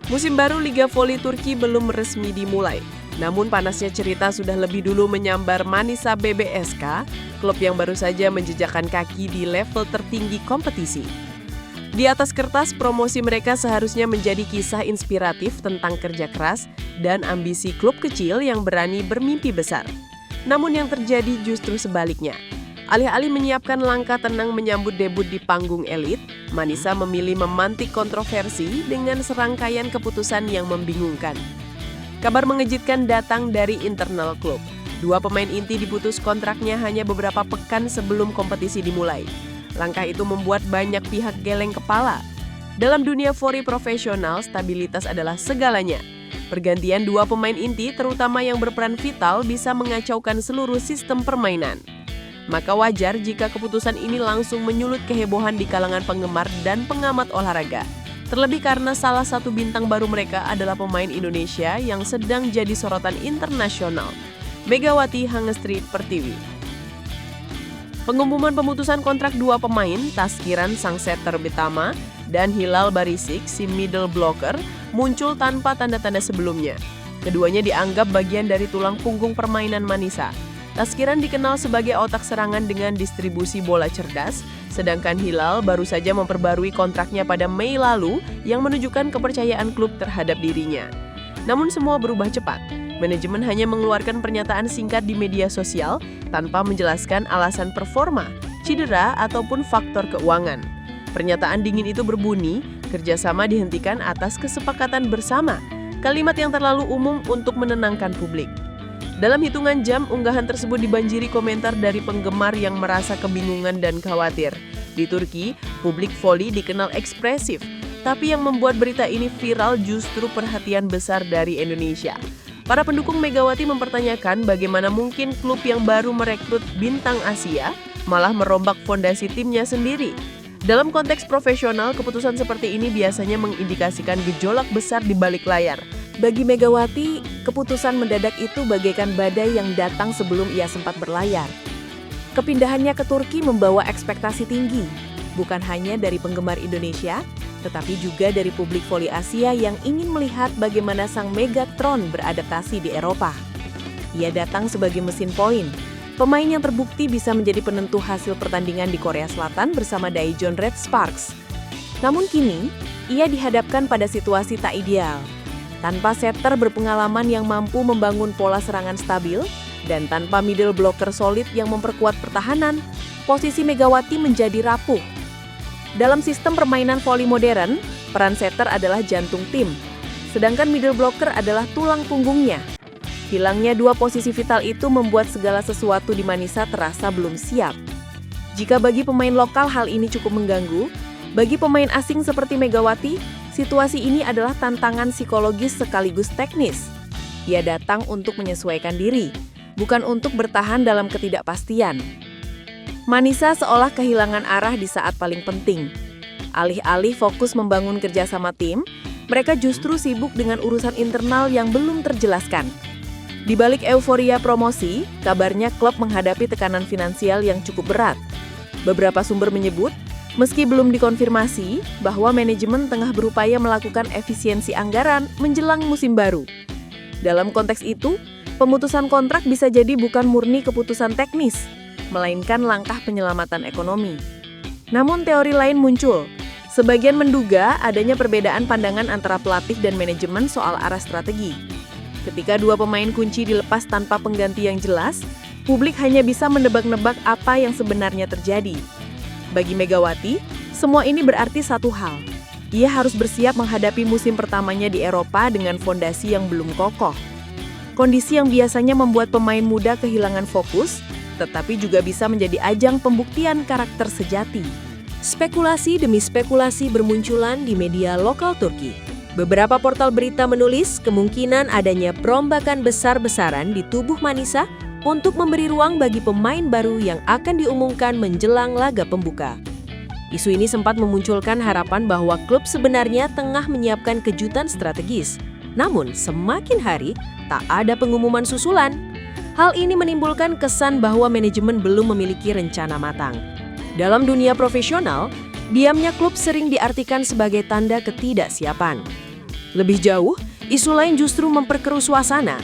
Musim baru Liga Voli Turki belum resmi dimulai. Namun panasnya cerita sudah lebih dulu menyambar Manisa BBSK, klub yang baru saja menjejakkan kaki di level tertinggi kompetisi. Di atas kertas, promosi mereka seharusnya menjadi kisah inspiratif tentang kerja keras dan ambisi klub kecil yang berani bermimpi besar. Namun yang terjadi justru sebaliknya. Alih-alih menyiapkan langkah tenang menyambut debut di panggung elit, Manisa memilih memantik kontroversi dengan serangkaian keputusan yang membingungkan. Kabar mengejutkan datang dari internal klub. 2 pemain inti diputus kontraknya hanya beberapa pekan sebelum kompetisi dimulai. Langkah itu membuat banyak pihak geleng kepala. Dalam dunia voli profesional, stabilitas adalah segalanya. Pergantian 2 pemain inti, terutama yang berperan vital, bisa mengacaukan seluruh sistem permainan. Maka wajar jika keputusan ini langsung menyulut kehebohan di kalangan penggemar dan pengamat olahraga. Terlebih karena salah satu bintang baru mereka adalah pemain Indonesia yang sedang jadi sorotan internasional, Megawati Hangestri Pertiwi. Pengumuman pemutusan kontrak 2 pemain, Taskiran sang setter Betama dan Hilal Barisik si middle blocker, muncul tanpa tanda-tanda sebelumnya. Keduanya dianggap bagian dari tulang punggung permainan Manisa. Taskiran dikenal sebagai otak serangan dengan distribusi bola cerdas, sedangkan Hilal baru saja memperbarui kontraknya pada Mei lalu yang menunjukkan kepercayaan klub terhadap dirinya. Namun semua berubah cepat. Manajemen hanya mengeluarkan pernyataan singkat di media sosial tanpa menjelaskan alasan performa, cedera, ataupun faktor keuangan. Pernyataan dingin itu berbunyi, kerjasama dihentikan atas kesepakatan bersama, kalimat yang terlalu umum untuk menenangkan publik. Dalam hitungan jam, unggahan tersebut dibanjiri komentar dari penggemar yang merasa kebingungan dan khawatir. Di Turki, publik voli dikenal ekspresif, tapi yang membuat berita ini viral justru perhatian besar dari Indonesia. Para pendukung Megawati mempertanyakan bagaimana mungkin klub yang baru merekrut bintang Asia malah merombak fondasi timnya sendiri. Dalam konteks profesional, keputusan seperti ini biasanya mengindikasikan gejolak besar di balik layar. Bagi Megawati, keputusan mendadak itu bagaikan badai yang datang sebelum ia sempat berlayar. Kepindahannya ke Turki membawa ekspektasi tinggi, bukan hanya dari penggemar Indonesia, tetapi juga dari publik voli Asia yang ingin melihat bagaimana sang Megatron beradaptasi di Eropa. Ia datang sebagai mesin poin, pemain yang terbukti bisa menjadi penentu hasil pertandingan di Korea Selatan bersama Daejeon Red Sparks. Namun kini, ia dihadapkan pada situasi tak ideal. Tanpa setter berpengalaman yang mampu membangun pola serangan stabil, dan tanpa middle blocker solid yang memperkuat pertahanan, posisi Megawati menjadi rapuh. Dalam sistem permainan voli modern, peran setter adalah jantung tim, sedangkan middle blocker adalah tulang punggungnya. Hilangnya 2 posisi vital itu membuat segala sesuatu di Manisa terasa belum siap. Jika bagi pemain lokal hal ini cukup mengganggu, bagi pemain asing seperti Megawati, situasi ini adalah tantangan psikologis sekaligus teknis. Ia datang untuk menyesuaikan diri, bukan untuk bertahan dalam ketidakpastian. Manisa seolah kehilangan arah di saat paling penting. Alih-alih fokus membangun kerjasama tim, mereka justru sibuk dengan urusan internal yang belum terjelaskan. Di balik euforia promosi, kabarnya klub menghadapi tekanan finansial yang cukup berat. Beberapa sumber menyebut, meski belum dikonfirmasi, bahwa manajemen tengah berupaya melakukan efisiensi anggaran menjelang musim baru. Dalam konteks itu, pemutusan kontrak bisa jadi bukan murni keputusan teknis, melainkan langkah penyelamatan ekonomi. Namun teori lain muncul. Sebagian menduga adanya perbedaan pandangan antara pelatih dan manajemen soal arah strategi. Ketika 2 pemain kunci dilepas tanpa pengganti yang jelas, publik hanya bisa menebak-nebak apa yang sebenarnya terjadi. Bagi Megawati, semua ini berarti satu hal. Ia harus bersiap menghadapi musim pertamanya di Eropa dengan fondasi yang belum kokoh. Kondisi yang biasanya membuat pemain muda kehilangan fokus, tetapi juga bisa menjadi ajang pembuktian karakter sejati. Spekulasi demi spekulasi bermunculan di media lokal Turki. Beberapa portal berita menulis kemungkinan adanya perombakan besar-besaran di tubuh Manisa untuk memberi ruang bagi pemain baru yang akan diumumkan menjelang laga pembuka. Isu ini sempat memunculkan harapan bahwa klub sebenarnya tengah menyiapkan kejutan strategis. Namun, semakin hari, tak ada pengumuman susulan. Hal ini menimbulkan kesan bahwa manajemen belum memiliki rencana matang. Dalam dunia profesional, diamnya klub sering diartikan sebagai tanda ketidaksiapan. Lebih jauh, isu lain justru memperkeruh suasana.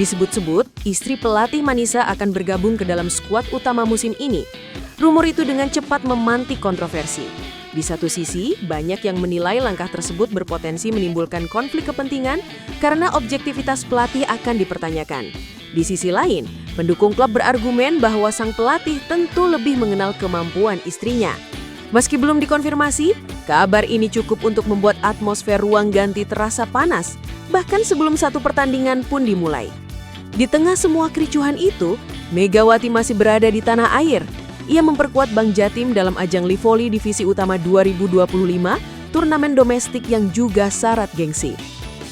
Disebut-sebut, istri pelatih Manisa akan bergabung ke dalam skuad utama musim ini. Rumor itu dengan cepat memantik kontroversi. Di satu sisi, banyak yang menilai langkah tersebut berpotensi menimbulkan konflik kepentingan karena objektivitas pelatih akan dipertanyakan. Di sisi lain, pendukung klub berargumen bahwa sang pelatih tentu lebih mengenal kemampuan istrinya. Meski belum dikonfirmasi, kabar ini cukup untuk membuat atmosfer ruang ganti terasa panas, bahkan sebelum satu pertandingan pun dimulai. Di tengah semua kericuhan itu, Megawati masih berada di tanah air. Ia memperkuat Bank Jatim dalam ajang Livoli Divisi Utama 2025, turnamen domestik yang juga syarat gengsi.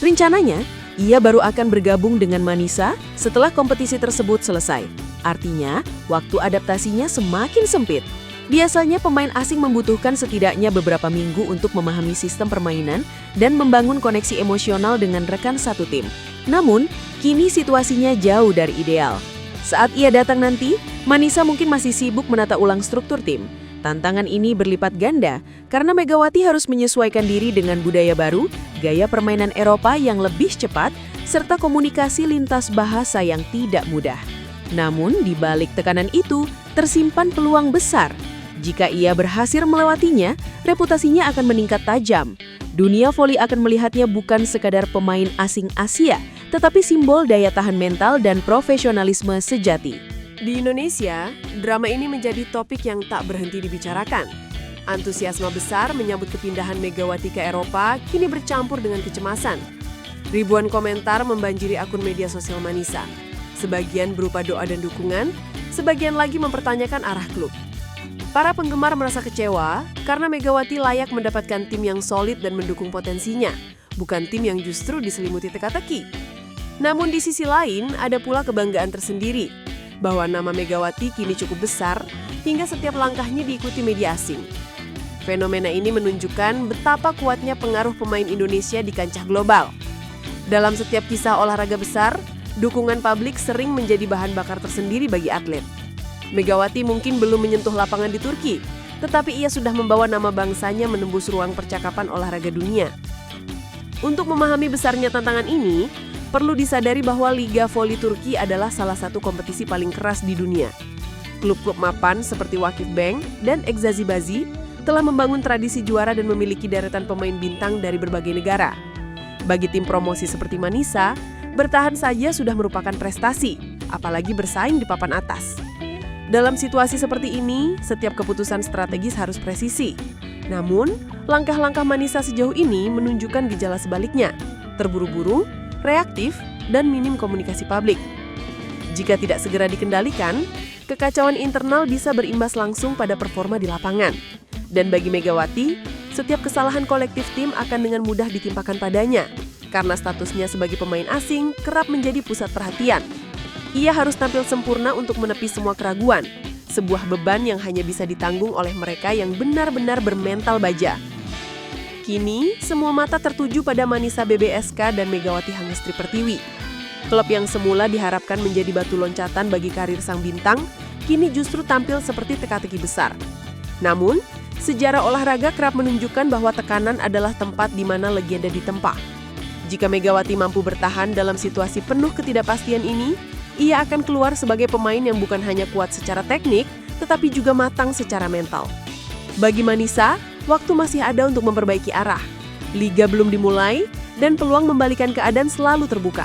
Rencananya, ia baru akan bergabung dengan Manisa setelah kompetisi tersebut selesai. Artinya, waktu adaptasinya semakin sempit. Biasanya pemain asing membutuhkan setidaknya beberapa minggu untuk memahami sistem permainan dan membangun koneksi emosional dengan rekan satu tim. Namun, kini situasinya jauh dari ideal. Saat ia datang nanti, Manisa mungkin masih sibuk menata ulang struktur tim. Tantangan ini berlipat ganda karena Megawati harus menyesuaikan diri dengan budaya baru, gaya permainan Eropa yang lebih cepat, serta komunikasi lintas bahasa yang tidak mudah. Namun, di balik tekanan itu, tersimpan peluang besar. Jika ia berhasil melewatinya, reputasinya akan meningkat tajam. Dunia voli akan melihatnya bukan sekadar pemain asing Asia, tetapi simbol daya tahan mental dan profesionalisme sejati. Di Indonesia, drama ini menjadi topik yang tak berhenti dibicarakan. Antusiasme besar menyambut kepindahan Megawati ke Eropa kini bercampur dengan kecemasan. Ribuan komentar membanjiri akun media sosial Manisa. Sebagian berupa doa dan dukungan, sebagian lagi mempertanyakan arah klub. Para penggemar merasa kecewa karena Megawati layak mendapatkan tim yang solid dan mendukung potensinya, bukan tim yang justru diselimuti teka-teki. Namun di sisi lain, ada pula kebanggaan tersendiri bahwa nama Megawati kini cukup besar hingga setiap langkahnya diikuti media asing. Fenomena ini menunjukkan betapa kuatnya pengaruh pemain Indonesia di kancah global. Dalam setiap kisah olahraga besar, dukungan publik sering menjadi bahan bakar tersendiri bagi atlet. Megawati mungkin belum menyentuh lapangan di Turki, tetapi ia sudah membawa nama bangsanya menembus ruang percakapan olahraga dunia. Untuk memahami besarnya tantangan ini, perlu disadari bahwa Liga Voli Turki adalah salah satu kompetisi paling keras di dunia. Klub-klub mapan seperti Vakifbank dan Eczacıbaşı telah membangun tradisi juara dan memiliki deretan pemain bintang dari berbagai negara. Bagi tim promosi seperti Manisa, bertahan saja sudah merupakan prestasi, apalagi bersaing di papan atas. Dalam situasi seperti ini, setiap keputusan strategis harus presisi. Namun, langkah-langkah Manisa sejauh ini menunjukkan gejala sebaliknya, terburu-buru, reaktif, dan minim komunikasi publik. Jika tidak segera dikendalikan, kekacauan internal bisa berimbas langsung pada performa di lapangan. Dan bagi Megawati, setiap kesalahan kolektif tim akan dengan mudah ditimpakan padanya, karena statusnya sebagai pemain asing kerap menjadi pusat perhatian. Ia harus tampil sempurna untuk menepis semua keraguan, sebuah beban yang hanya bisa ditanggung oleh mereka yang benar-benar bermental baja. Kini, semua mata tertuju pada Manisa BBSK dan Megawati Hangestri Pertiwi. Klub yang semula diharapkan menjadi batu loncatan bagi karir sang bintang, kini justru tampil seperti teka-teki besar. Namun, sejarah olahraga kerap menunjukkan bahwa tekanan adalah tempat di mana legenda ditempa. Jika Megawati mampu bertahan dalam situasi penuh ketidakpastian ini, ia akan keluar sebagai pemain yang bukan hanya kuat secara teknik, tetapi juga matang secara mental. Bagi Manisa, waktu masih ada untuk memperbaiki arah. Liga belum dimulai, dan peluang membalikan keadaan selalu terbuka.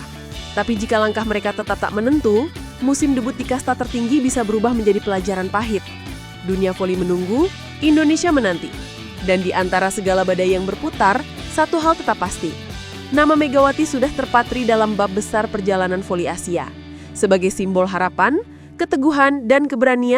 Tapi jika langkah mereka tetap tak menentu, musim debut di kasta tertinggi bisa berubah menjadi pelajaran pahit. Dunia voli menunggu, Indonesia menanti. Dan di antara segala badai yang berputar, satu hal tetap pasti. Nama Megawati sudah terpatri dalam bab besar perjalanan voli Asia. Sebagai simbol harapan, keteguhan, dan keberanian